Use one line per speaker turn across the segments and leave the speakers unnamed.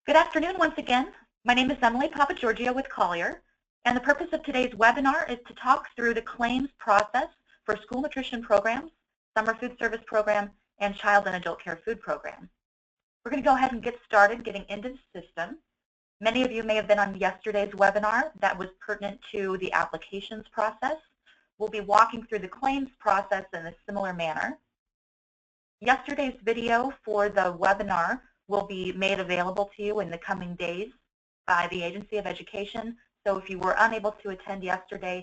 Good afternoon once again. My name is Emily Papagiorgio with Collier, and the purpose of today's webinar is to talk through the claims process for school nutrition programs, summer food service program, and child and adult care food program. We're going to go ahead and get started getting into the system. Many of you may have been on yesterday's webinar that was pertinent to the applications process. We'll be walking through the claims process in a similar manner. Yesterday's video for the webinar will be made available to you in the coming days by the Agency of Education. So if you were unable to attend yesterday,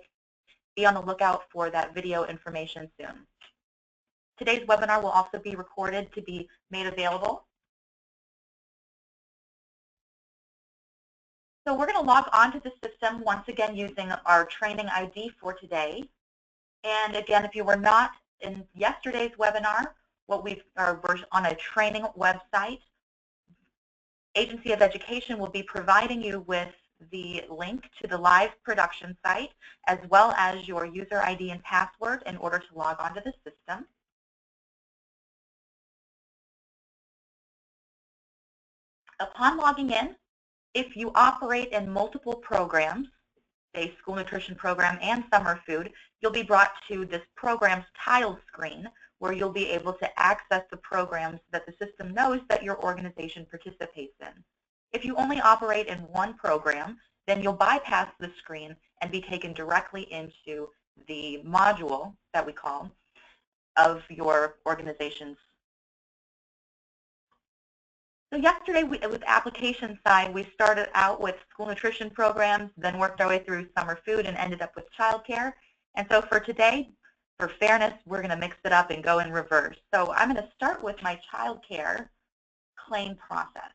be on the lookout for that video information soon. Today's webinar will also be recorded to be made available. So we're going to log onto the system once again using our training ID for today. And again, if you were not in yesterday's webinar, we're on a training website. Agency of Education will be providing you with the link to the live production site as well as your user ID and password in order to log onto the system. Upon logging in, if you operate in multiple programs, say school nutrition program and summer food, you'll be brought to this program's tile screen where you'll be able to access the programs that the system knows that your organization participates in. If you only operate in one program, then you'll bypass the screen and be taken directly into the module that we call of your organization's. So yesterday, with application side, we started out with school nutrition programs, then worked our way through summer food and ended up with childcare. And so for today, for fairness, we're going to mix it up and go in reverse. So I'm going to start with my childcare claim process.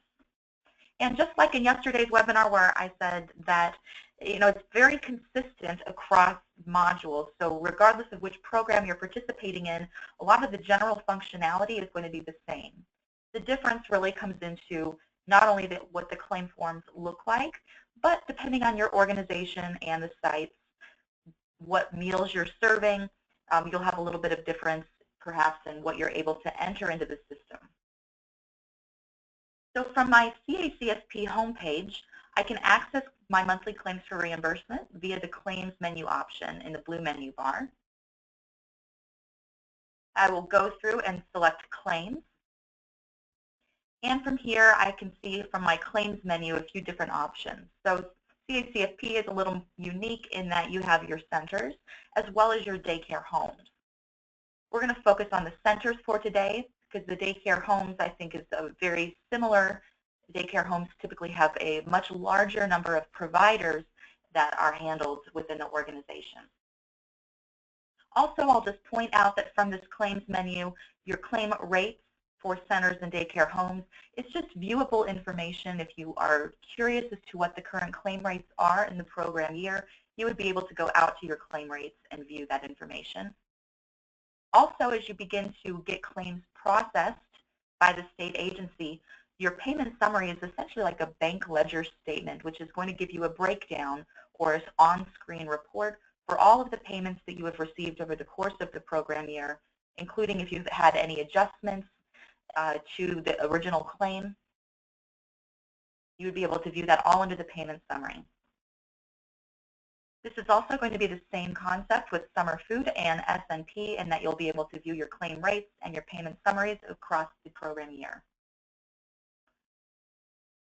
And just like in yesterday's webinar where I said that, it's very consistent across modules. So regardless of which program you're participating in, a lot of the general functionality is going to be the same. The difference really comes into not only what the claim forms look like, but depending on your organization and the sites, what meals you're serving, you'll have a little bit of difference perhaps in what you're able to enter into the system. So from my CACSP homepage, I can access my monthly claims for reimbursement via the claims menu option in the blue menu bar. I will go through and select claims. And from here, I can see from my claims menu a few different options. So CACSP is a little unique in that you have your centers as well as your daycare homes. We're going to focus on the centers for today because the daycare homes, I think, is a very similar. Daycare homes typically have a much larger number of providers that are handled within the organization. Also, I'll just point out that from this claims menu, your claim rates for centers and daycare homes, it's just viewable information. If you are curious as to what the current claim rates are in the program year, you would be able to go out to your claim rates and view that information. Also, as you begin to get claims processed by the state agency, your payment summary is essentially like a bank ledger statement, which is going to give you a breakdown or an on-screen report for all of the payments that you have received over the course of the program year, including if you've had any adjustments to the original claim. You would be able to view that all under the payment summary. This is also going to be the same concept with summer food and S&P in that you'll be able to view your claim rates and your payment summaries across the program year.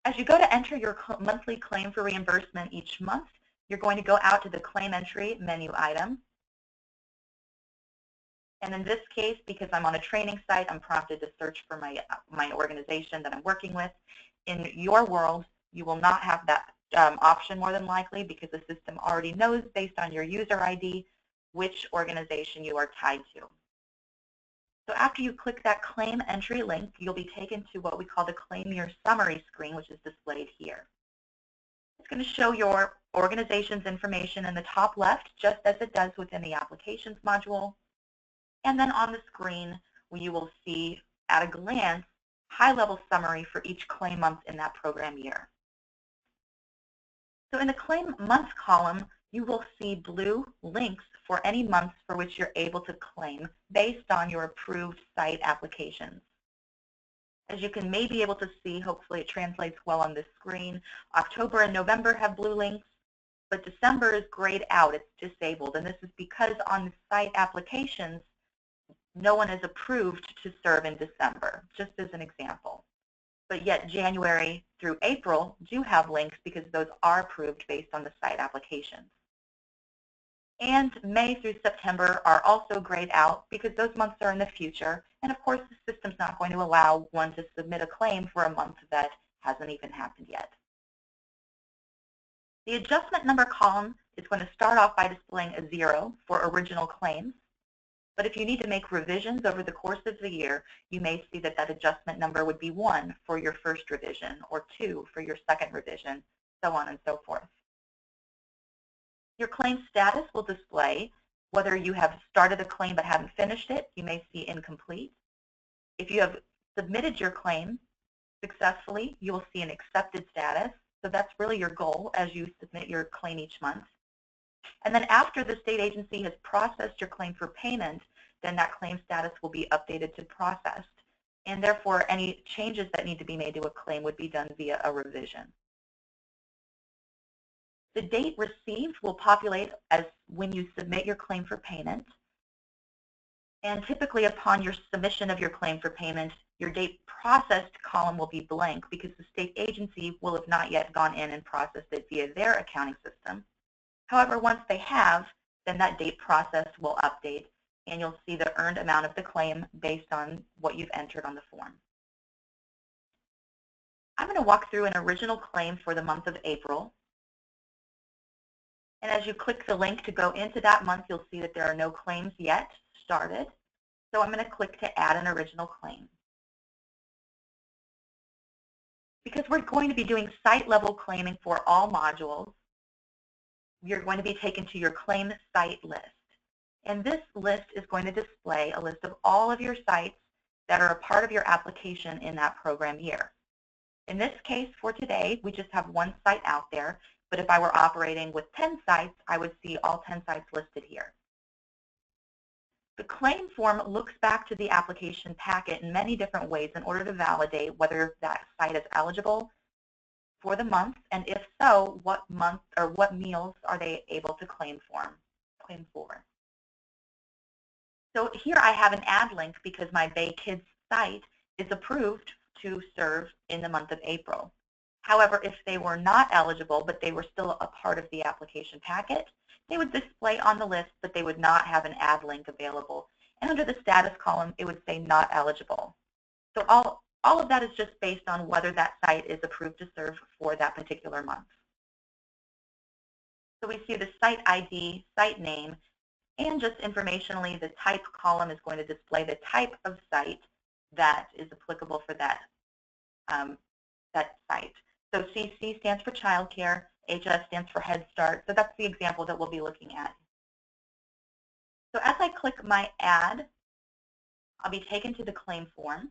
As you go to enter your monthly claim for reimbursement each month, you're going to go out to the claim entry menu item. And in this case, because I'm on a training site, I'm prompted to search for my organization that I'm working with. In your world, you will not have that option more than likely because the system already knows based on your user ID which organization you are tied to. So after you click that claim entry link, you'll be taken to what we call the claim year summary screen, which is displayed here. It's going to show your organization's information in the top left, just as it does within the applications module. And then on the screen, you will see at a glance high-level summary for each claim month in that program year. So in the claim month column, you will see blue links for any months for which you're able to claim based on your approved site applications. As you can maybe able to see, hopefully it translates well on this screen, October and November have blue links, but December is grayed out, it's disabled, and this is because on the site applications, no one is approved to serve in December, just as an example. But yet January through April do have links because those are approved based on the site applications. And May through September are also grayed out because those months are in the future, and of course the system's not going to allow one to submit a claim for a month that hasn't even happened yet. The adjustment number column is going to start off by displaying a 0 for original claims. But if you need to make revisions over the course of the year, you may see that that adjustment number would be 1 for your first revision or 2 for your second revision, so on and so forth. Your claim status will display whether you have started a claim but haven't finished it. You may see incomplete. If you have submitted your claim successfully, you will see an accepted status. So that's really your goal as you submit your claim each month. And then after the state agency has processed your claim for payment, then that claim status will be updated to processed. And therefore, any changes that need to be made to a claim would be done via a revision. The date received will populate as when you submit your claim for payment. And typically upon your submission of your claim for payment, your date processed column will be blank because the state agency will have not yet gone in and processed it via their accounting system. However, once they have, then that date process will update, and you'll see the earned amount of the claim based on what you've entered on the form. I'm going to walk through an original claim for the month of April. And as you click the link to go into that month, you'll see that there are no claims yet started. So I'm going to click to add an original claim. Because we're going to be doing site-level claiming for all modules, you're going to be taken to your claim site list. And this list is going to display a list of all of your sites that are a part of your application in that program year. In this case, for today, we just have one site out there, but if I were operating with 10 sites, I would see all 10 sites listed here. The claim form looks back to the application packet in many different ways in order to validate whether that site is eligible for the month, and if so, what month or what meals are they able to claim for. So here I have an add link because my Bay Kids site is approved to serve in the month of April. However, if they were not eligible, but they were still a part of the application packet, they would display on the list, but they would not have an add link available. And under the status column, it would say not eligible. So all of that is just based on whether that site is approved to serve for that particular month. So we see the site ID, site name, and just informationally, the type column is going to display the type of site that is applicable for that, that site. So CC stands for Child Care, HS stands for Head Start. So that's the example that we'll be looking at. So as I click my add, I'll be taken to the claim form.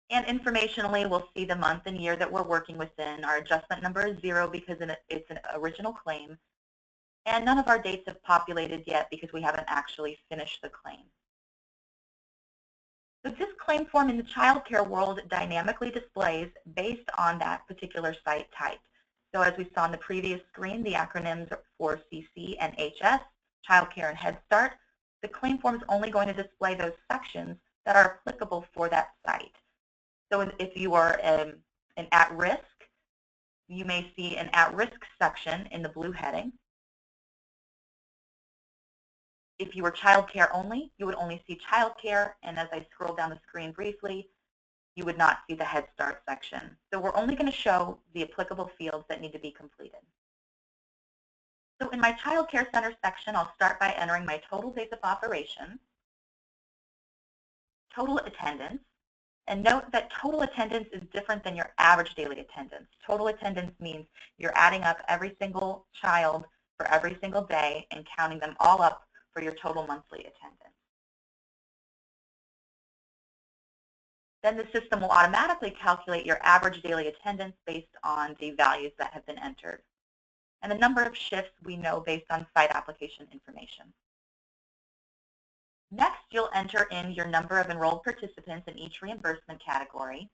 And informationally, we'll see the month and year that we're working within. Our adjustment number is 0 because it's an original claim. And none of our dates have populated yet because we haven't actually finished the claim. So this claim form in the child care world dynamically displays based on that particular site type. So as we saw in the previous screen, the acronyms for CC and HS, Child Care and Head Start, the claim form is only going to display those sections that are applicable for that site. So if you are an at-risk, you may see an at-risk section in the blue heading. If you were child care only, you would only see child care, and as I scroll down the screen briefly, you would not see the Head Start section. So we're only going to show the applicable fields that need to be completed. So in my Child Care Center section, I'll start by entering my total days of operation, total attendance, and note that total attendance is different than your average daily attendance. Total attendance means you're adding up every single child for every single day and counting them all up for your total monthly attendance. Then the system will automatically calculate your average daily attendance based on the values that have been entered. And the number of shifts we know based on site application information. Next, you'll enter in your number of enrolled participants in each reimbursement category.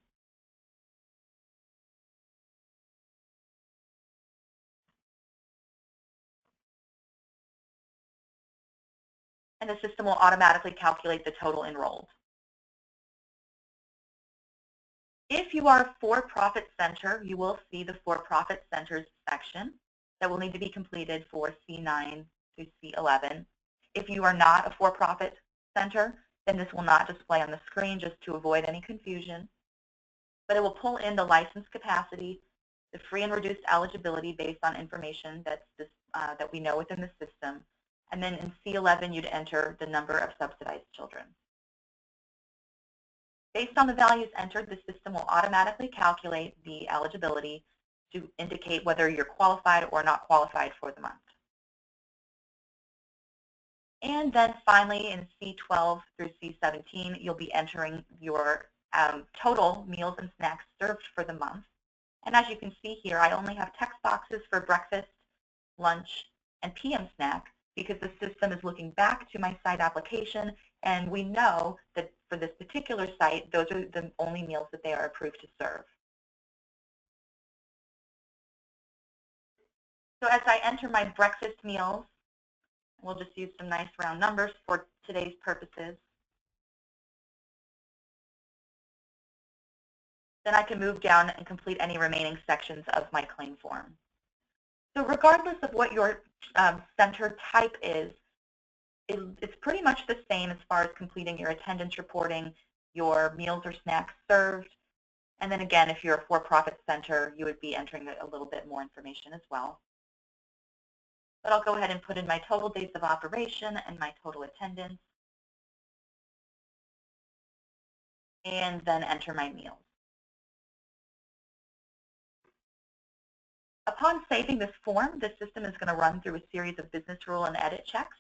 And the system will automatically calculate the total enrolled. If you are a for-profit center, you will see the for-profit centers section that will need to be completed for C9 to C11. If you are not a for-profit center, then this will not display on the screen, just to avoid any confusion. But it will pull in the license capacity, the free and reduced eligibility based on information that we know within the system. And then in C11, you'd enter the number of subsidized children. Based on the values entered, the system will automatically calculate the eligibility to indicate whether you're qualified or not qualified for the month. And then finally, in C12 through C17, you'll be entering your total meals and snacks served for the month. And as you can see here, I only have text boxes for breakfast, lunch, and PM snack, because the system is looking back to my site application, and we know that for this particular site, those are the only meals that they are approved to serve. So as I enter my breakfast meals, we'll just use some nice round numbers for today's purposes. Then I can move down and complete any remaining sections of my claim form. So regardless of what your center type is, it's pretty much the same as far as completing your attendance reporting, your meals or snacks served, and then again, if you're a for-profit center, you would be entering a little bit more information as well. But I'll go ahead and put in my total days of operation and my total attendance, and then enter my meals. Upon saving this form, the system is going to run through a series of business rule and edit checks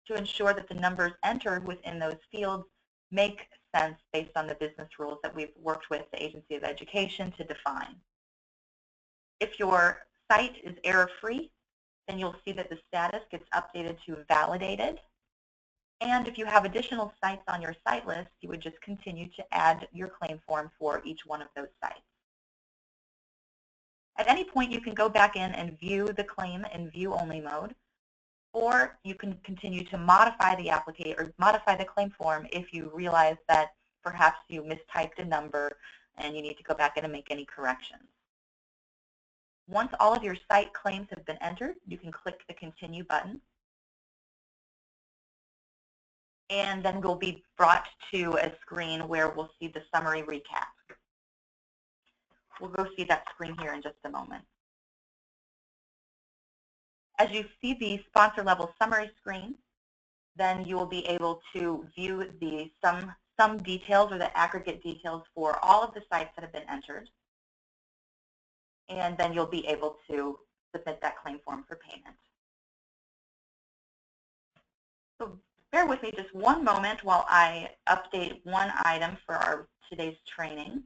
to ensure that the numbers entered within those fields make sense based on the business rules that we've worked with the Agency of Education to define. If your site is error-free, then you'll see that the status gets updated to validated. And if you have additional sites on your site list, you would just continue to add your claim form for each one of those sites. At any point, you can go back in and view the claim in view-only mode, or you can continue to modify the application or modify the claim form if you realize that perhaps you mistyped a number and you need to go back in and make any corrections. Once all of your site claims have been entered, you can click the Continue button, and then we'll be brought to a screen where we'll see the summary recap. We'll go see that screen here in just a moment. As you see the sponsor level summary screen, then you will be able to view the sum details or the aggregate details for all of the sites that have been entered. And then you'll be able to submit that claim form for payment. So bear with me just one moment while I update one item for our today's training.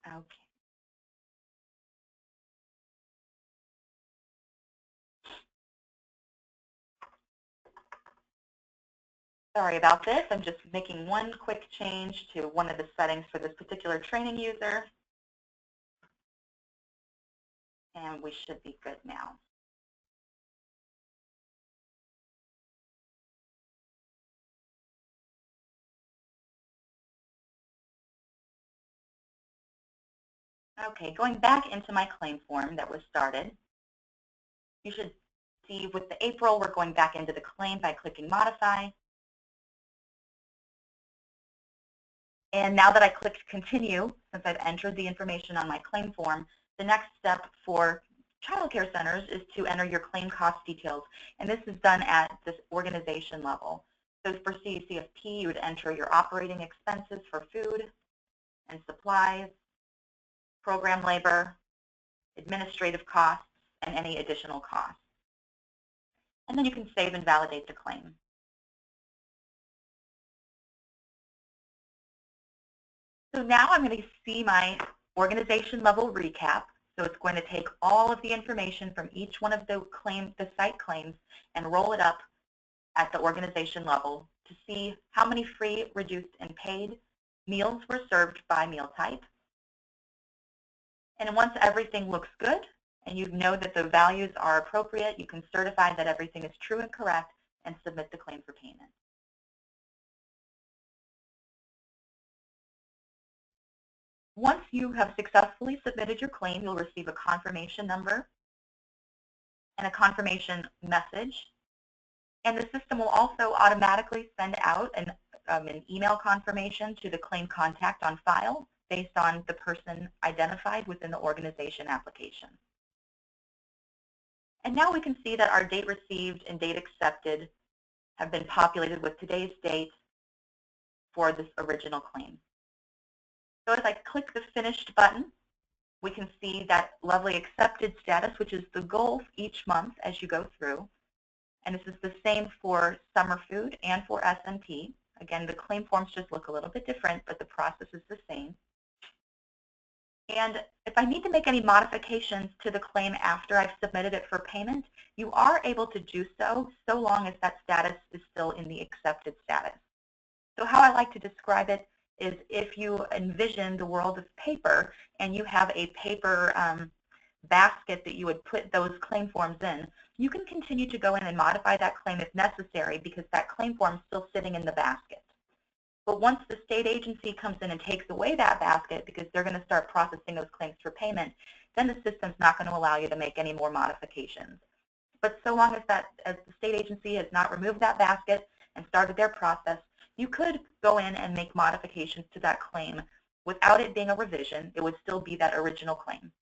Okay. Sorry about this. I'm just making one quick change to one of the settings for this particular training user. And we should be good now. Okay, going back into my claim form that was started, you should see with the April, we're going back into the claim by clicking Modify. And now that I clicked Continue, since I've entered the information on my claim form, the next step for child care centers is to enter your claim cost details. And this is done at this organization level. So for CCFP, you would enter your operating expenses for food, and supplies, program labor, administrative costs, and any additional costs. And then you can save and validate the claim. So now I'm going to see my organization level recap. So it's going to take all of the information from each one of the site claims and roll it up at the organization level to see how many free, reduced, and paid meals were served by meal type. And once everything looks good and you know that the values are appropriate, you can certify that everything is true and correct and submit the claim for payment. Once you have successfully submitted your claim, you'll receive a confirmation number and a confirmation message. And the system will also automatically send out an email confirmation to the claim contact on file based on the person identified within the organization application. And now we can see that our date received and date accepted have been populated with today's date for this original claim. So as I click the finished button, we can see that lovely accepted status, which is the goal each month as you go through. And this is the same for summer food and for S&P. Again, the claim forms just look a little bit different, but the process is the same. And if I need to make any modifications to the claim after I've submitted it for payment, you are able to do so long as that status is still in the accepted status. So how I like to describe it is if you envision the world of paper and you have a paper basket that you would put those claim forms in, you can continue to go in and modify that claim if necessary because that claim form is still sitting in the basket. But once the state agency comes in and takes away that basket because they're going to start processing those claims for payment, then the system's not going to allow you to make any more modifications. But so long as the state agency has not removed that basket and started their process, you could go in and make modifications to that claim without it being a revision. It would still be that original claim.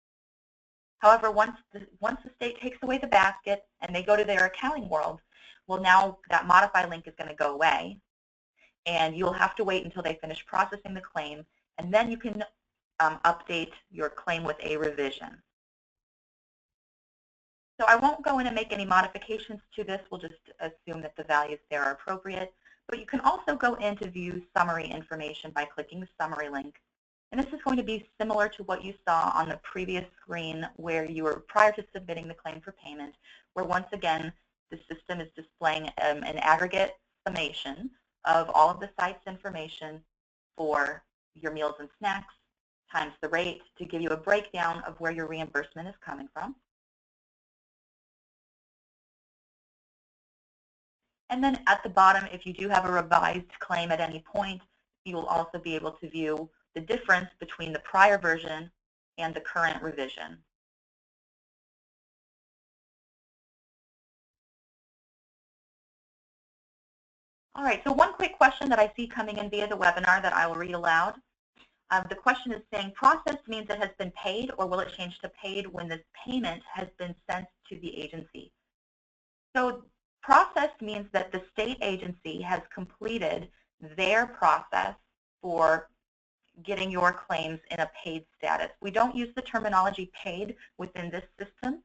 However, once the state takes away the basket and they go to their accounting world, well, now that modify link is going to go away, and you'll have to wait until they finish processing the claim, and then you can update your claim with a revision. So I won't go in and make any modifications to this. We'll just assume that the values there are appropriate. But you can also go in to view summary information by clicking the summary link. And this is going to be similar to what you saw on the previous screen where you were prior to submitting the claim for payment, where once again the system is displaying an aggregate summation of all of the site's information for your meals and snacks times the rate to give you a breakdown of where your reimbursement is coming from. And then at the bottom, if you do have a revised claim at any point, you will also be able to view the difference between the prior version and the current revision. All right, so one quick question that I see coming in via the webinar that I will read aloud. The question is saying, processed means it has been paid, or will it change to paid when this payment has been sent to the agency? So processed means that the state agency has completed their process for getting your claims in a paid status. We don't use the terminology paid within this system.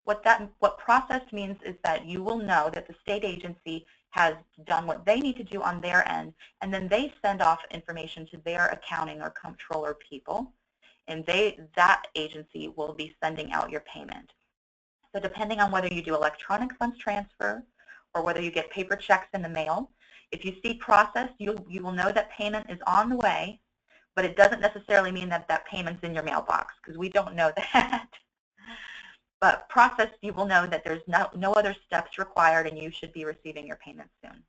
What processed means is that you will know that the state agency has done what they need to do on their end, and then they send off information to their accounting or controller people, and that agency will be sending out your payment. So depending on whether you do electronic funds transfer or whether you get paper checks in the mail, if you see processed, you will know that payment is on the way, but it doesn't necessarily mean that that payment's in your mailbox because we don't know that. But processed, you will know that there's no other steps required and you should be receiving your payment soon.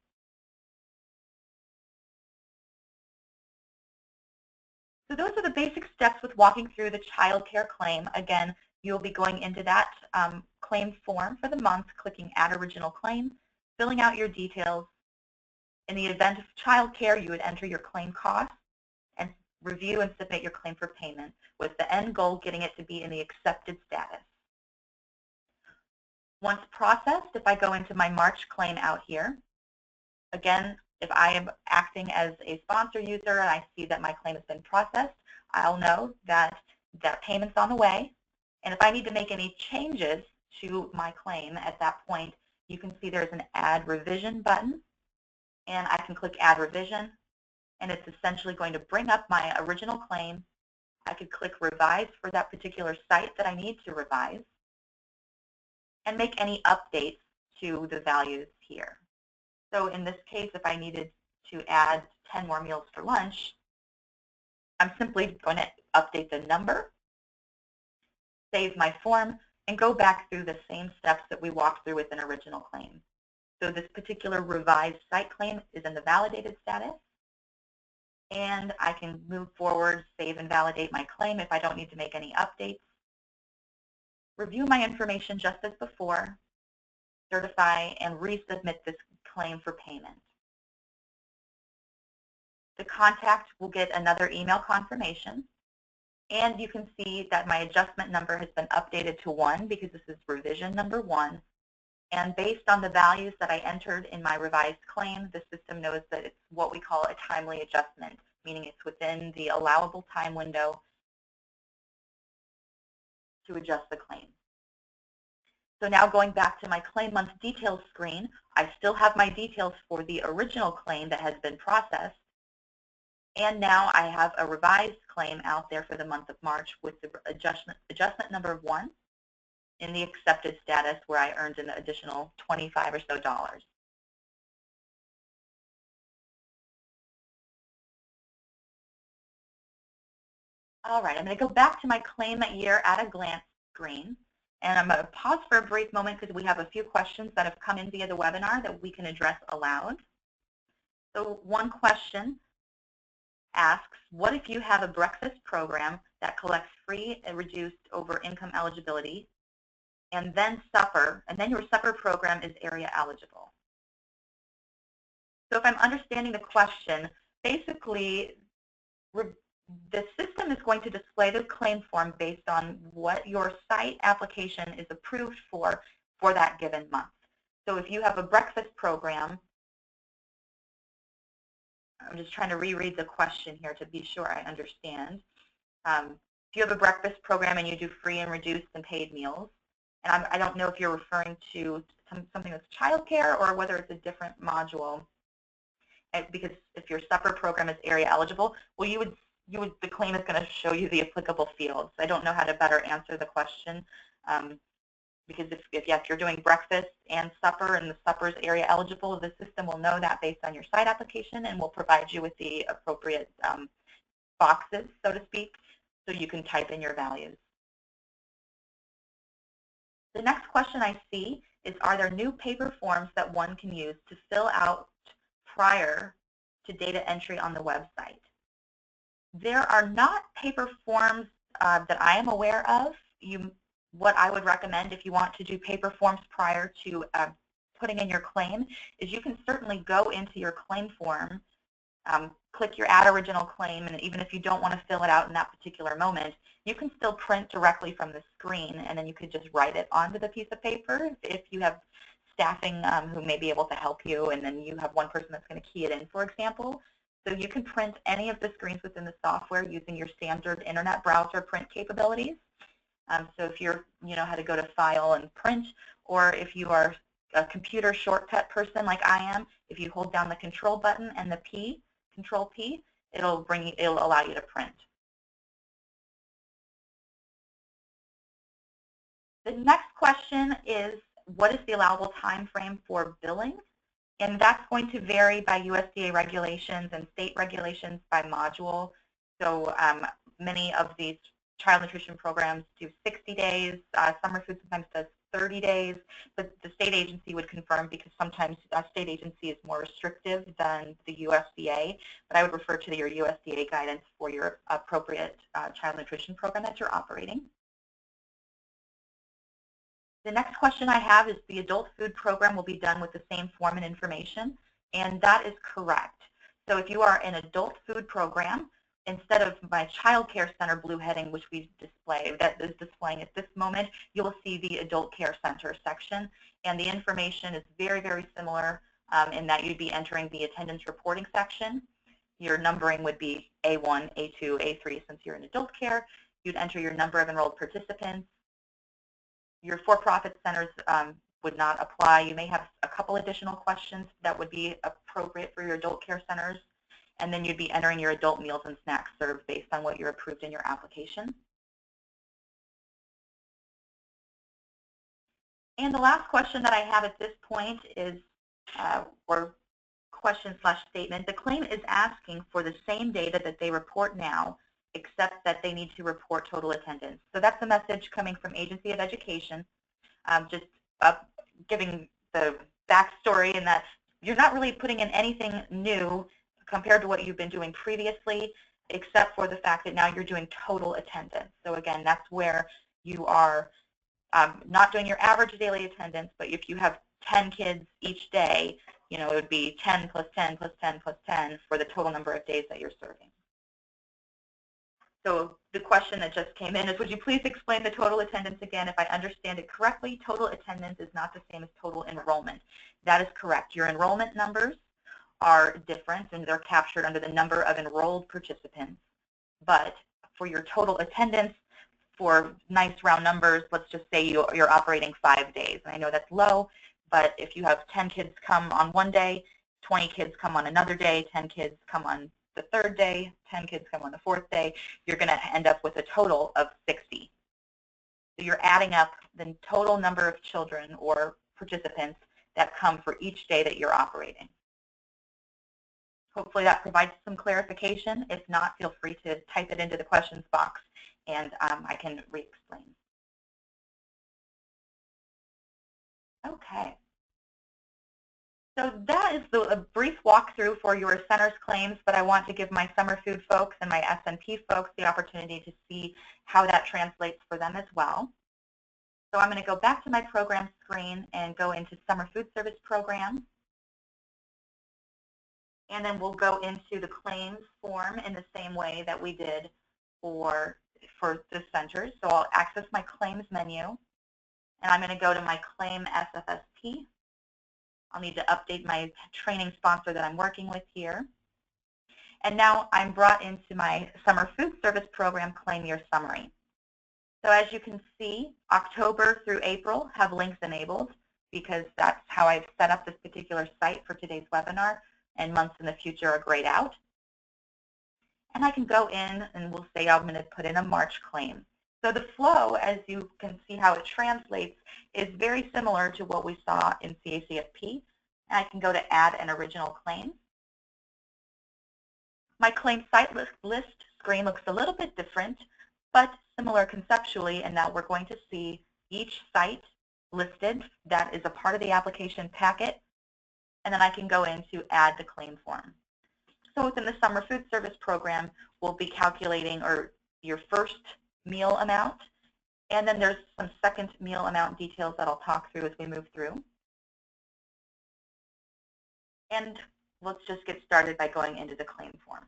So those are the basic steps with walking through the child care claim. Again, you'll be going into that claim form for the month, clicking Add Original Claim, filling out your details. In the event of child care, you would enter your claim cost and review and submit your claim for payment, with the end goal getting it to be in the accepted status. Once processed, if I go into my March claim out here, again, If I am acting as a sponsor user and I see that my claim has been processed, I'll know that that payment's on the way. And if I need to make any changes to my claim at that point, you can see there's an Add Revision button, and I can click Add Revision, and it's essentially going to bring up my original claim. I could click Revise for that particular site that I need to revise, and make any updates to the values here. So in this case, if I needed to add 10 more meals for lunch, I'm simply going to update the number, save my form, and go back through the same steps that we walked through with an original claim. So this particular revised site claim is in the validated status, and I can move forward, save and validate my claim if I don't need to make any updates, review my information just as before, certify, and resubmit this claim for payment. The contact will get another email confirmation, and you can see that my adjustment number has been updated to 1 because this is revision number 1. And based on the values that I entered in my revised claim, the system knows that it's what we call a timely adjustment, meaning it's within the allowable time window to adjust the claim. So now going back to my claim month details screen, I still have my details for the original claim that has been processed. And now I have a revised claim out there for the month of March with the adjustment number 1 in the accepted status, where I earned an additional $25 or so. All right, I'm going to go back to my claim year at a glance screen, and I'm going to pause for a brief moment because we have a few questions that have come in via the webinar that we can address aloud. So one question asks, what if you have a breakfast program that collects free and reduced over income eligibility, and then your supper program is area eligible? So if I'm understanding the question, basically the system is going to display the claim form based on what your site application is approved for that given month. So if you have a breakfast program, I'm just trying to reread the question here to be sure I understand. If you have a breakfast program and you do free and reduced and paid meals, and I don't know if you're referring to something that's childcare or whether it's a different module, because if your supper program is area eligible, well, the claim is going to show you the applicable fields. I don't know how to better answer the question, because if you're doing breakfast and supper and the supper is area eligible, the system will know that based on your site application and will provide you with the appropriate boxes, so to speak, so you can type in your values. The next question I see is, are there new paper forms that one can use to fill out prior to data entry on the website? There are not paper forms that I am aware of. What I would recommend if you want to do paper forms prior to putting in your claim is you can certainly go into your claim form, click your Add Original Claim, and even if you don't want to fill it out in that particular moment, you can still print directly from the screen, and then you could just write it onto the piece of paper if you have staffing who may be able to help you, and then you have one person that's going to key it in, for example. So you can print any of the screens within the software using your standard internet browser print capabilities. So if you know how to go to File and Print, or if you are a computer shortcut person like I am, if you hold down the Control button and the P, Control P, it'll allow you to print. The next question is, what is the allowable time frame for billing? And that's going to vary by USDA regulations and state regulations by module. So many of these child nutrition programs do 60 days. Summer Food sometimes does 30 days, but the state agency would confirm, because sometimes a state agency is more restrictive than the USDA. But I would refer to your USDA guidance for your appropriate child nutrition program that you're operating. The next question I have is, the adult food program will be done with the same form and information, and that is correct. So if you are an adult food program, instead of my child care center blue heading, which we display, that is displaying at this moment, you will see the adult care center section, and the information is very, very similar in that you'd be entering the attendance reporting section. Your numbering would be A1, A2, A3 since you're in adult care. You'd enter your number of enrolled participants. Your for-profit centers would not apply. You may have a couple additional questions that would be appropriate for your adult care centers. And then you'd be entering your adult meals and snacks served based on what you're approved in your application. And the last question that I have at this point is, or question/statement, the claim is asking for the same data that they report now, except that they need to report total attendance. So that's a message coming from Agency of Education, just giving the backstory in that you're not really putting in anything new compared to what you've been doing previously, except for the fact that now you're doing total attendance. So again, that's where you are not doing your average daily attendance, but if you have 10 kids each day, it would be 10 plus 10 plus 10 plus 10 for the total number of days that you're serving. So the question that just came in is, would you please explain the total attendance again? If I understand it correctly, total attendance is not the same as total enrollment. That is correct. Your enrollment numbers are different, and they're captured under the number of enrolled participants. But for your total attendance, for nice round numbers, let's just say you're operating 5 days. And I know that's low, but if you have 10 kids come on one day, 20 kids come on another day, 10 kids come on the third day, 10 kids come on the fourth day, you're going to end up with a total of 60. So you're adding up the total number of children or participants that come for each day that you're operating. Hopefully that provides some clarification. If not, feel free to type it into the questions box and I can re-explain. Okay. So that is a brief walkthrough for your center's claims, but I want to give my summer food folks and my S&P folks the opportunity to see how that translates for them as well. So I'm going to go back to my program screen and go into Summer Food Service Program. And then we'll go into the claims form in the same way that we did for the centers. So I'll access my claims menu, and I'm going to go to my claim SFSP. I'll need to update my training sponsor that I'm working with here. And now I'm brought into my Summer Food Service Program Claim Year Summary. So as you can see, October through April have links enabled because that's how I've set up this particular site for today's webinar, and months in the future are grayed out. And I can go in and we'll say I'm going to put in a March claim. So the flow, as you can see how it translates, is very similar to what we saw in CACFP. And I can go to add an original claim. My claim site list screen looks a little bit different, but similar conceptually in that we're going to see each site listed that is a part of the application packet, and then I can go in to add the claim form. So within the Summer Food Service Program, we'll be calculating your first meal amount, and then there's some second meal amount details that I'll talk through as we move through. And let's just get started by going into the claim form.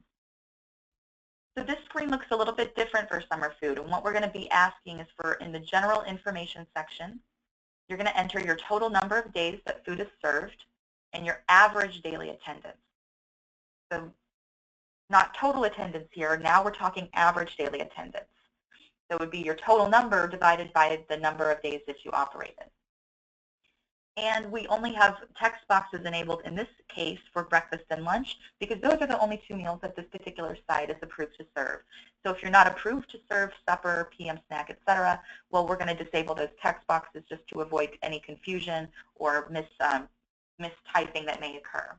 So this screen looks a little bit different for summer food, and what we're going to be asking is for, in the general information section, you're going to enter your total number of days that food is served and your average daily attendance. So not total attendance here, now we're talking average daily attendance. So it would be your total number divided by the number of days that you operated. And we only have text boxes enabled in this case for breakfast and lunch because those are the only 2 meals that this particular site is approved to serve. So if you're not approved to serve supper, PM snack, etc., well, we're going to disable those text boxes just to avoid any confusion or mistyping that may occur.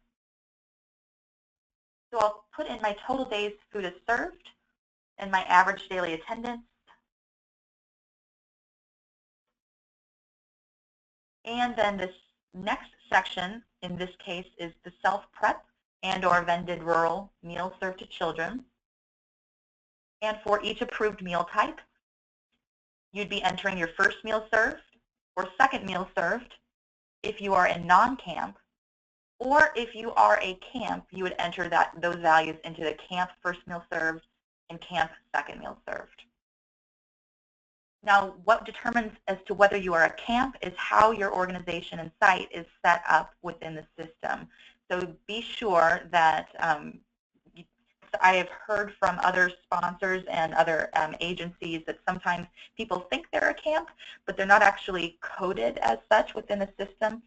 So I'll put in my total days food is served and my average daily attendance. And then this next section, in this case, is the self-prep and or vended rural meals served to children. And for each approved meal type, you'd be entering your first meal served or second meal served if you are in non-camp, or if you are a camp, you would enter those values into the camp first meal served and camp second meal served. Now, what determines as to whether you are a camp is how your organization and site is set up within the system. So be sure that I have heard from other sponsors and other agencies that sometimes people think they're a camp, but they're not actually coded as such within the system.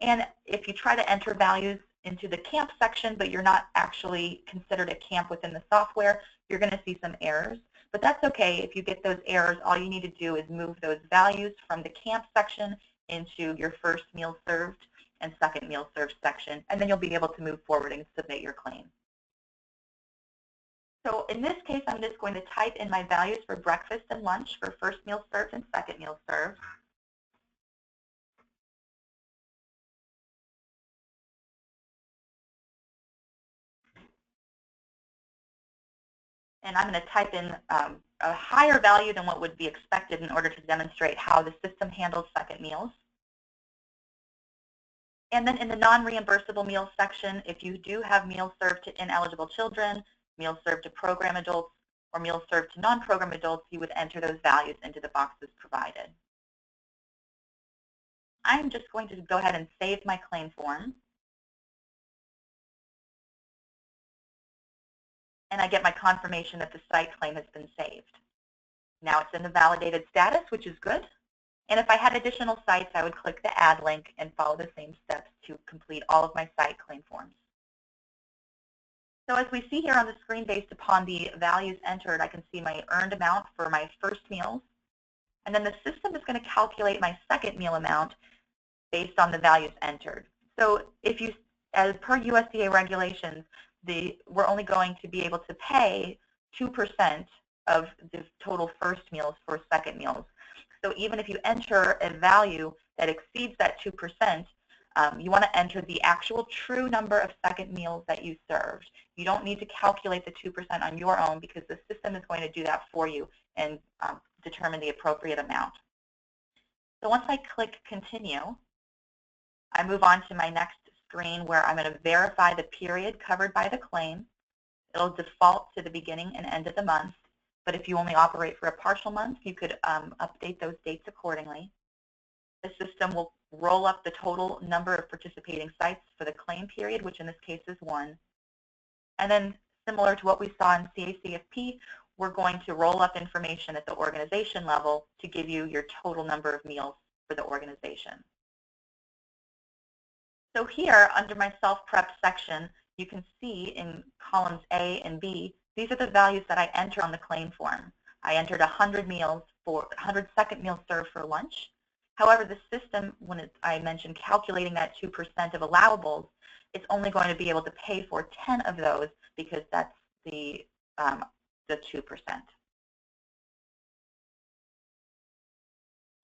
And if you try to enter values into the camp section, but you're not actually considered a camp within the software, you're going to see some errors. But that's okay. If you get those errors, all you need to do is move those values from the camp section into your first meal served and second meal served section, and then you'll be able to move forward and submit your claim. So in this case, I'm just going to type in my values for breakfast and lunch for first meal served and second meal served. And I'm going to type in a higher value than what would be expected in order to demonstrate how the system handles second meals. And then in the non-reimbursable meals section, if you do have meals served to ineligible children, meals served to program adults, or meals served to non-program adults, you would enter those values into the boxes provided. I'm just going to go ahead and save my claim form. And I get my confirmation that the site claim has been saved. Now it's in the validated status, which is good. And if I had additional sites, I would click the add link and follow the same steps to complete all of my site claim forms. So as we see here on the screen, based upon the values entered, I can see my earned amount for my first meals. And then the system is going to calculate my second meal amount based on the values entered. So if you, as per USDA regulations, we're only going to be able to pay 2% of the total first meals for second meals. So even if you enter a value that exceeds that 2%, you want to enter the actual true number of second meals that you served. You don't need to calculate the 2% on your own because the system is going to do that for you and determine the appropriate amount. So once I click continue, I move on to my next screen where I'm going to verify the period covered by the claim. It'll default to the beginning and end of the month, but if you only operate for a partial month, you could update those dates accordingly. The system will roll up the total number of participating sites for the claim period, which in this case is 1. And then similar to what we saw in CACFP, we're going to roll up information at the organization level to give you your total number of meals for the organization. So here, under my self-prep section, you can see in columns A and B, these are the values that I enter on the claim form. I entered 100 meals for 100 second meals served for lunch. However, the system, when I mentioned calculating that 2% of allowables, it's only going to be able to pay for 10 of those because that's the 2%.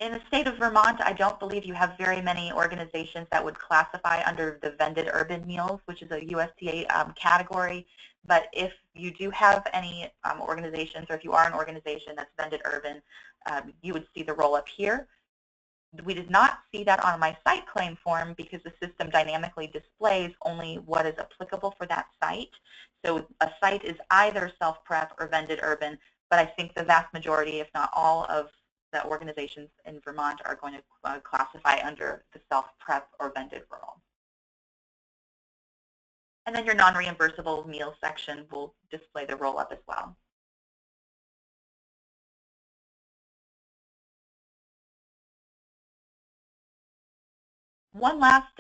In the state of Vermont, I don't believe you have very many organizations that would classify under the vended urban meals, which is a USDA category. But if you do have any organizations, or if you are an organization that's vended urban, you would see the roll-up here. We did not see that on my site claim form because the system dynamically displays only what is applicable for that site. So a site is either self-prep or vended urban, but I think the vast majority, if not all, of the organizations in Vermont are going to classify under the self-prep or vended rural. And then your non-reimbursable meal section will display the roll-up as well. One last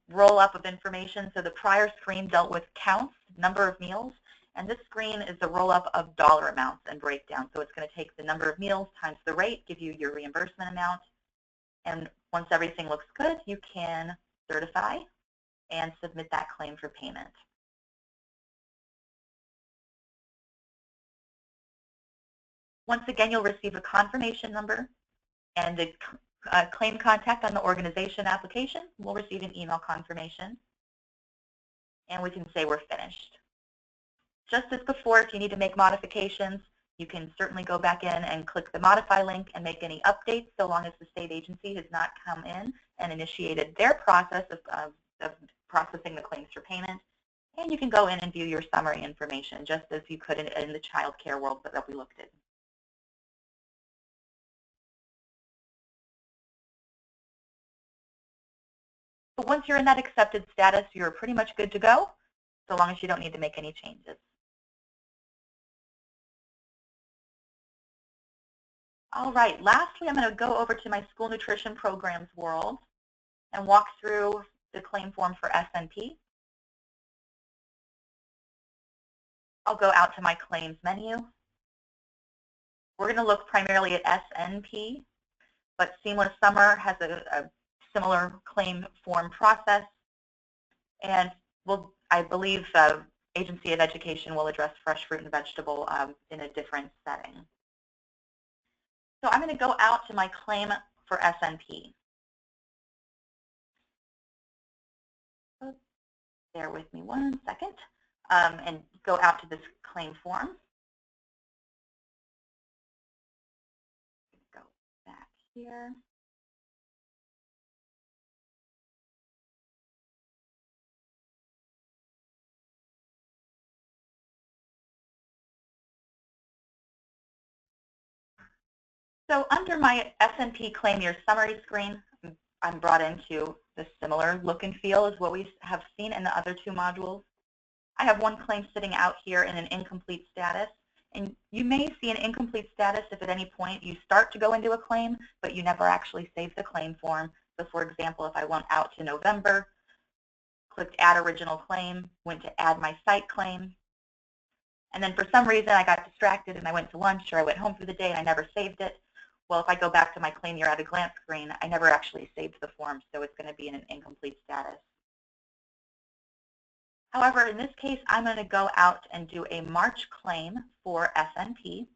roll-up of information. So the prior screen dealt with counts, number of meals, and this screen is the roll-up of dollar amounts and breakdown. So it's going to take the number of meals times the rate, give you your reimbursement amount, and once everything looks good, you can certify and submit that claim for payment. Once again, you'll receive a confirmation number, and the claim contact on the organization application will receive an email confirmation, and we can say we're finished. Just as before, if you need to make modifications, you can certainly go back in and click the modify link and make any updates so long as the state agency has not come in and initiated their process of processing the claims for payment. And you can go in and view your summary information just as you could in the child care world that we looked at. But once you're in that accepted status, you're pretty much good to go, so long as you don't need to make any changes. All right, lastly, I'm going to go over to my school nutrition programs world and walk through the claim form for SNP. I'll go out to my claims menu. We're going to look primarily at SNP, but Seamless Summer has a similar claim form process, and I believe Agency of Education will address fresh fruit and vegetable in a different setting. So I'm going to go out to my claim for SNP. Bear with me one second, and go out to this claim form. Go back here. So under my SNP Claim Year Summary screen, I'm brought into the similar look and feel as what we have seen in the other two modules. I have one claim sitting out here in an incomplete status, and you may see an incomplete status if at any point you start to go into a claim, but you never actually save the claim form. So for example, if I went out to November, clicked Add Original Claim, went to Add My Site Claim, and then for some reason I got distracted and I went to lunch or I went home for the day and I never saved it. Well, if I go back to my Claim Year at a Glance screen, I never actually saved the form, so it's going to be in an incomplete status. However, in this case, I'm going to go out and do a March claim for SNP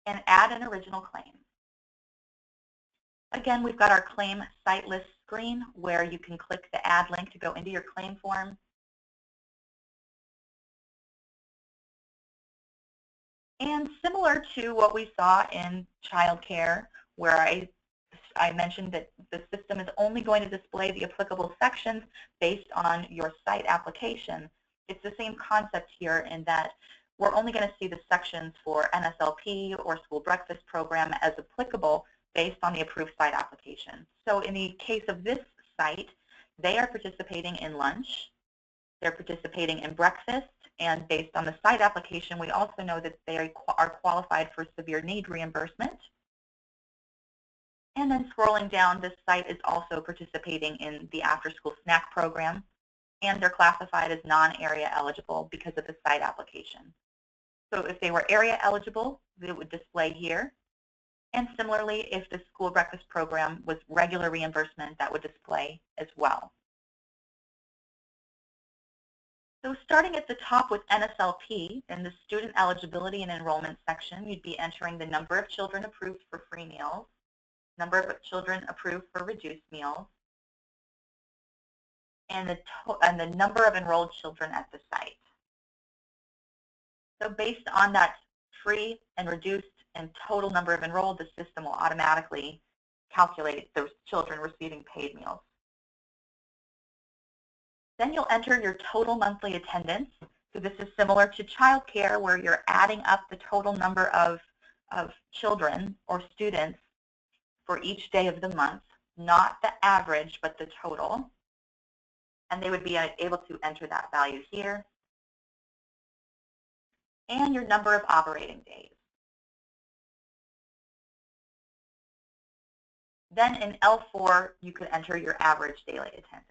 and add an original claim. Again, we've got our claim site list screen where you can click the add link to go into your claim form. And similar to what we saw in childcare, where I mentioned that the system is only going to display the applicable sections based on your site application. It's the same concept here in that we're only going to see the sections for NSLP or school breakfast program as applicable based on the approved site application. So in the case of this site, they are participating in lunch, they're participating in breakfast, and based on the site application, we also know that they are qualified for severe need reimbursement. And then scrolling down, this site is also participating in the after-school snack program, and they're classified as non-area eligible because of the site application. So if they were area eligible, it would display here. And similarly, if the school breakfast program was regular reimbursement, that would display as well. So starting at the top with NSLP, in the student eligibility and enrollment section, you'd be entering the number of children approved for free meals, number of children approved for reduced meals, and the number of enrolled children at the site. So based on that free and reduced and total number of enrolled, the system will automatically calculate those children receiving paid meals. Then you'll enter your total monthly attendance. So this is similar to childcare, where you're adding up the total number of children or students for each day of the month, not the average, but the total. And they would be able to enter that value here. And your number of operating days. Then in L4, you could enter your average daily attendance.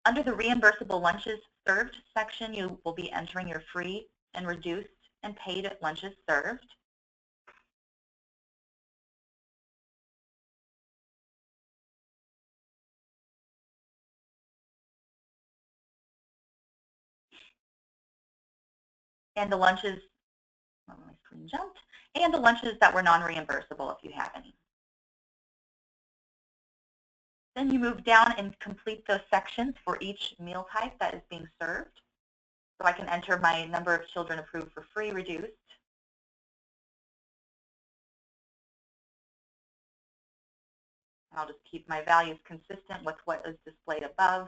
Under the reimbursable lunches served section, you will be entering your free and reduced and paid lunches served. And the lunches, oh, my screen jumped, and the lunches that were non-reimbursable if you have any. Then you move down and complete those sections for each meal type that is being served. So I can enter my number of children approved for free, reduced. I'll just keep my values consistent with what is displayed above.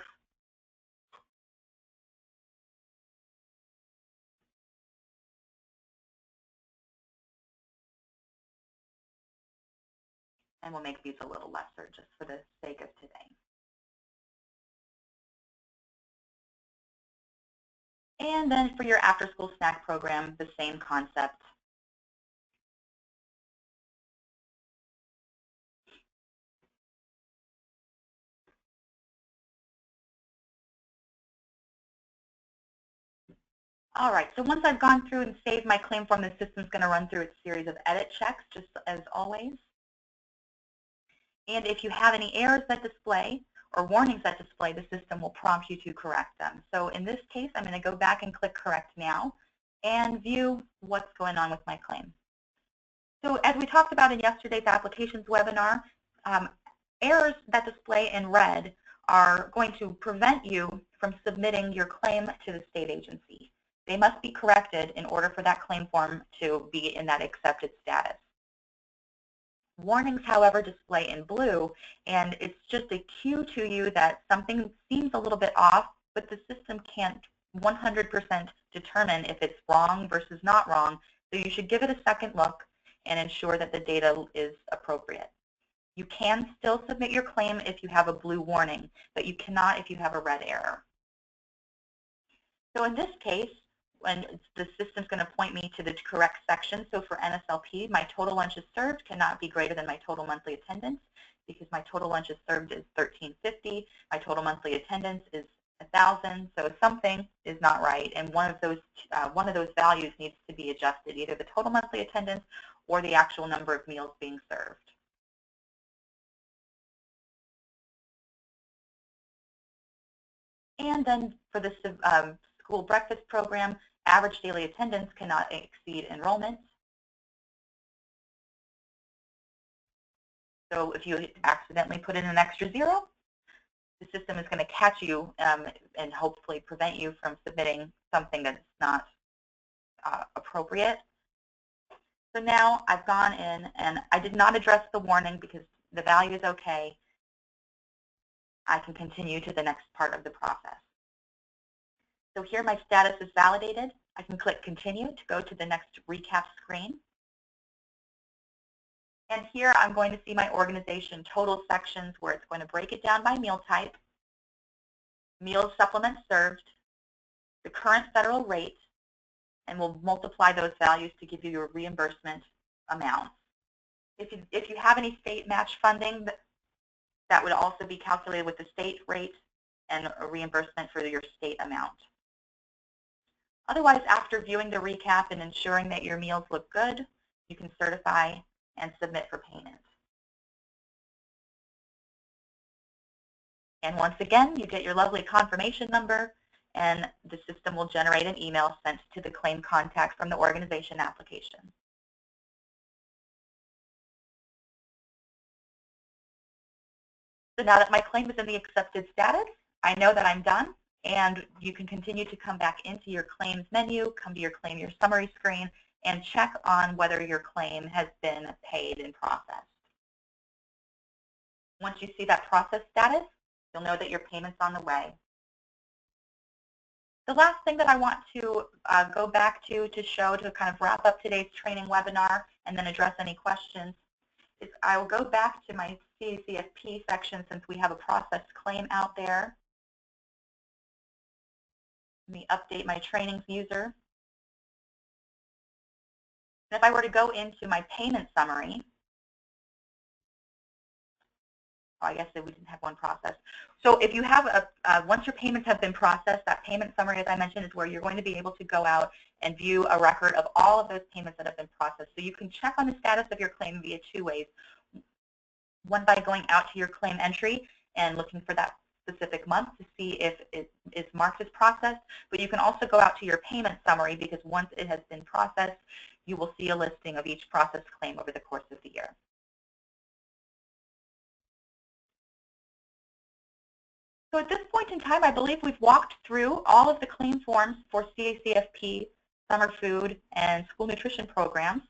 And we'll make these a little lesser just for the sake of today. And then for your after-school snack program, the same concept. All right, so once I've gone through and saved my claim form, the system's going to run through its series of edit checks, just as always. And if you have any errors that display or warnings that display, the system will prompt you to correct them. So in this case, I'm going to go back and click Correct Now and view what's going on with my claim. So as we talked about in yesterday's applications webinar, errors that display in red are going to prevent you from submitting your claim to the state agency. They must be corrected in order for that claim form to be in that accepted status. Warnings, however, display in blue, and it's just a cue to you that something seems a little bit off, but the system can't 100% determine if it's wrong versus not wrong, so you should give it a second look and ensure that the data is appropriate. You can still submit your claim if you have a blue warning, but you cannot if you have a red error. So in this case, when the system's going to point me to the correct section, so for NSLP, my total lunches served cannot be greater than my total monthly attendance because my total lunches served is 1,350, my total monthly attendance is 1,000, so something is not right, and one of those values needs to be adjusted, either the total monthly attendance or the actual number of meals being served. And then for the school breakfast program, average daily attendance cannot exceed enrollment. So if you accidentally put in an extra 0, the system is going to catch you and hopefully prevent you from submitting something that's not appropriate. So now I've gone in and I did not address the warning because the value is okay. I can continue to the next part of the process. So here my status is validated. I can click Continue to go to the next recap screen. And here I'm going to see my organization total sections where it's going to break it down by meal type, meal supplements served, the current federal rate, and we'll multiply those values to give you your reimbursement amount. If you have any state match funding, that would also be calculated with the state rate and a reimbursement for your state amount. Otherwise, after viewing the recap and ensuring that your meals look good, you can certify and submit for payment. And once again, you get your lovely confirmation number, and the system will generate an email sent to the claim contact from the organization application. So now that my claim is in the accepted status, I know that I'm done, and you can continue to come back into your claims menu, come to your claim your summary screen, and check on whether your claim has been paid and processed. Once you see that process status, you'll know that your payment's on the way. The last thing that I want to go back to show to kind of wrap up today's training webinar and then address any questions is I will go back to my CACFP section since we have a processed claim out there. Let me update my trainings user. And if I were to go into my payment summary, I guess that we didn't have one process. So if you have once your payments have been processed, that payment summary, as I mentioned, is where you're going to be able to go out and view a record of all of those payments that have been processed. So you can check on the status of your claim via 2 ways. One, by going out to your claim entry and looking for that specific month to see if it is marked as processed, but you can also go out to your payment summary because once it has been processed, you will see a listing of each processed claim over the course of the year. So at this point in time, I believe we've walked through all of the claim forms for CACFP, summer food, and school nutrition programs.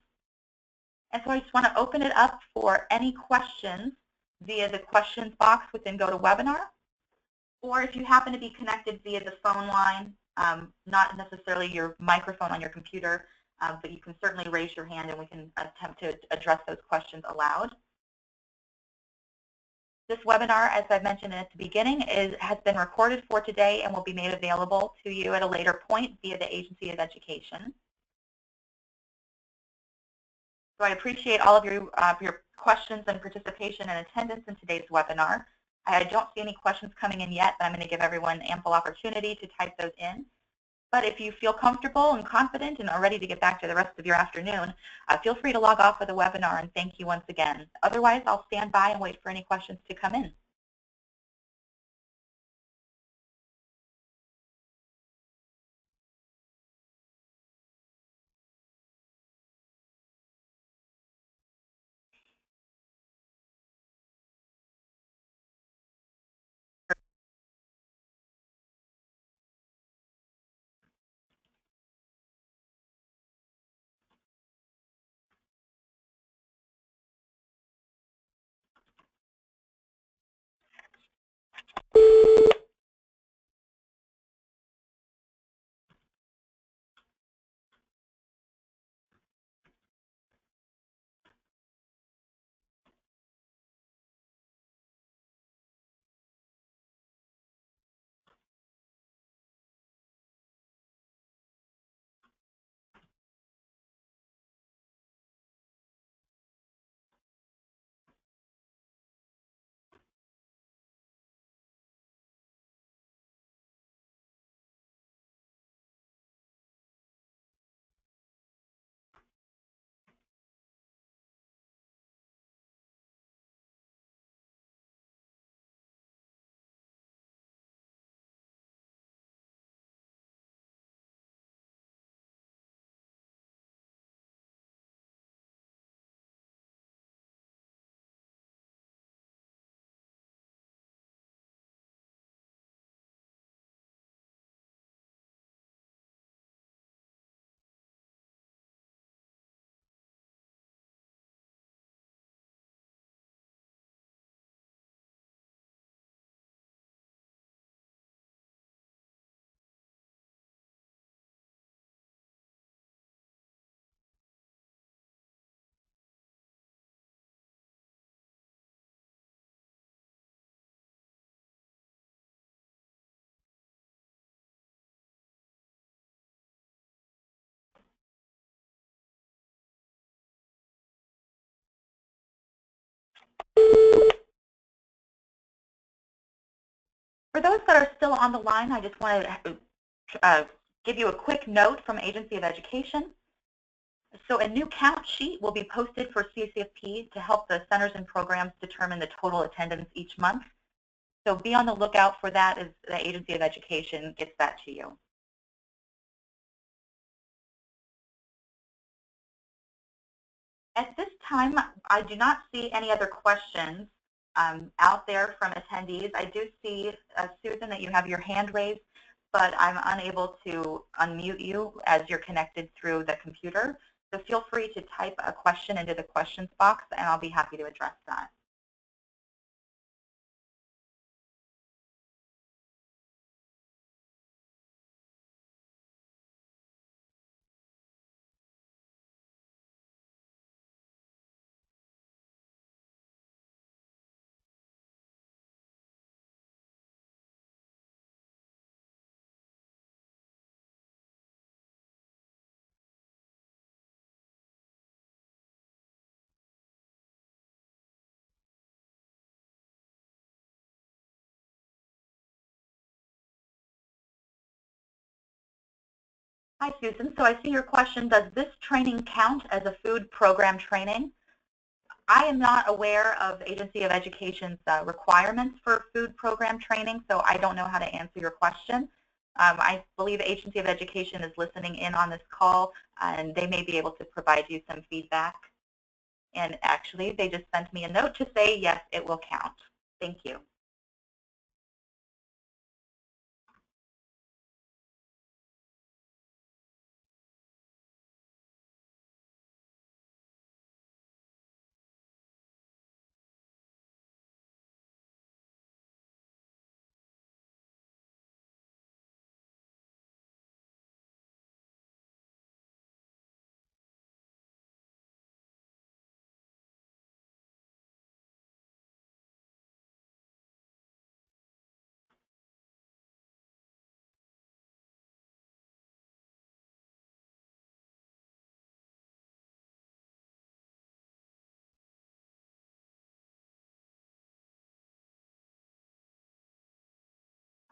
And so I just want to open it up for any questions via the questions box within GoToWebinar, or if you happen to be connected via the phone line, not necessarily your microphone on your computer, but you can certainly raise your hand and we can attempt to address those questions aloud. This webinar, as I mentioned at the beginning, has been recorded for today and will be made available to you at a later point via the Agency of Education. So I appreciate all of your questions and participation and attendance in today's webinar. I don't see any questions coming in yet, but I'm going to give everyone ample opportunity to type those in. But if you feel comfortable and confident and are ready to get back to the rest of your afternoon, feel free to log off of the webinar, and thank you once again. Otherwise, I'll stand by and wait for any questions to come in. For those that are still on the line, I just want to give you a quick note from Agency of Education. So a new count sheet will be posted for CCFP to help the centers and programs determine the total attendance each month. So be on the lookout for that as the Agency of Education gets that to you. At this time, I do not see any other questions out there from attendees. I do see, Susan, that you have your hand raised, but I'm unable to unmute you as you're connected through the computer. So feel free to type a question into the questions box, and I'll be happy to address that. Hi, Susan. So I see your question, does this training count as a food program training? I am not aware of Agency of Education's requirements for food program training, so I don't know how to answer your question. I believe Agency of Education is listening in on this call, and they may be able to provide you some feedback. And actually, they just sent me a note to say, yes, it will count. Thank you.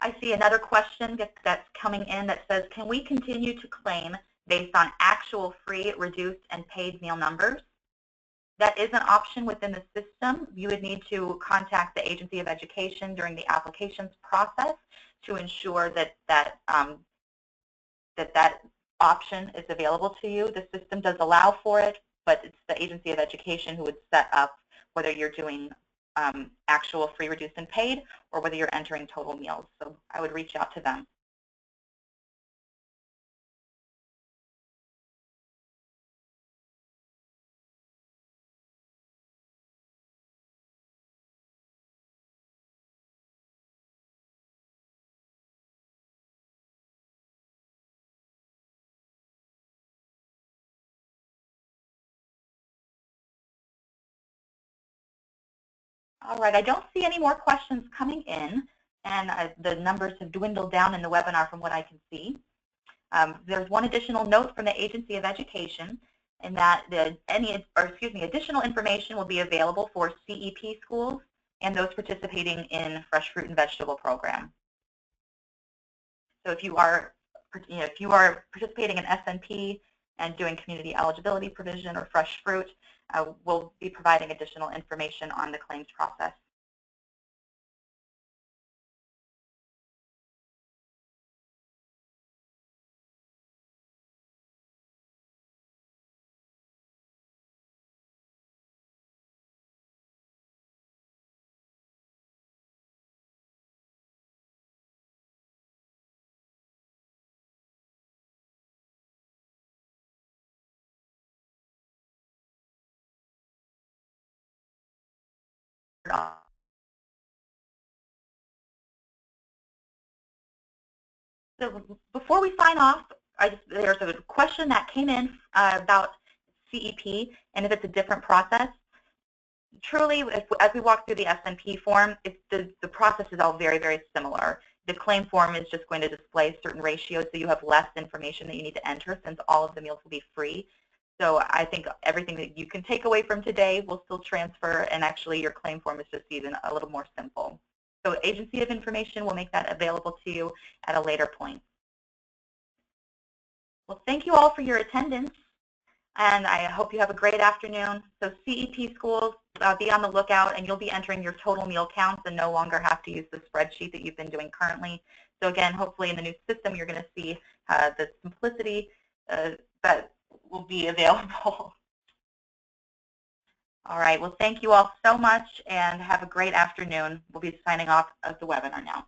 I see another question that's coming in that says, can we continue to claim based on actual free, reduced, and paid meal numbers? That is an option within the system. You would need to contact the Agency of Education during the applications process to ensure that that option is available to you. The system does allow for it, but it's the Agency of Education who would set up whether you're doing actual free, reduced, and paid, or whether you're entering total meals. So I would reach out to them. All right, I don't see any more questions coming in, and the numbers have dwindled down in the webinar from what I can see. There's one additional note from the Agency of Education, in that additional information will be available for CEP schools and those participating in fresh fruit and vegetable program. So if you are participating in SNP and doing community eligibility provision or fresh fruit, we'll be providing additional information on the claims process. So before we sign off, there's a question that came in about CEP and if it's a different process. Truly, as we walk through the SNP form, the process is all very, very similar. The claim form is just going to display certain ratios, so you have less information that you need to enter since all of the meals will be free. So I think everything that you can take away from today will still transfer, and actually your claim form is just even a little more simple. So Agency of Information will make that available to you at a later point. Well, thank you all for your attendance, and I hope you have a great afternoon. So CEP schools, be on the lookout, and you'll be entering your total meal counts and no longer have to use the spreadsheet that you've been doing currently. So again, hopefully in the new system, you're going to see the simplicity that will be available. All right. Well, thank you all so much, and have a great afternoon. We'll be signing off of the webinar now.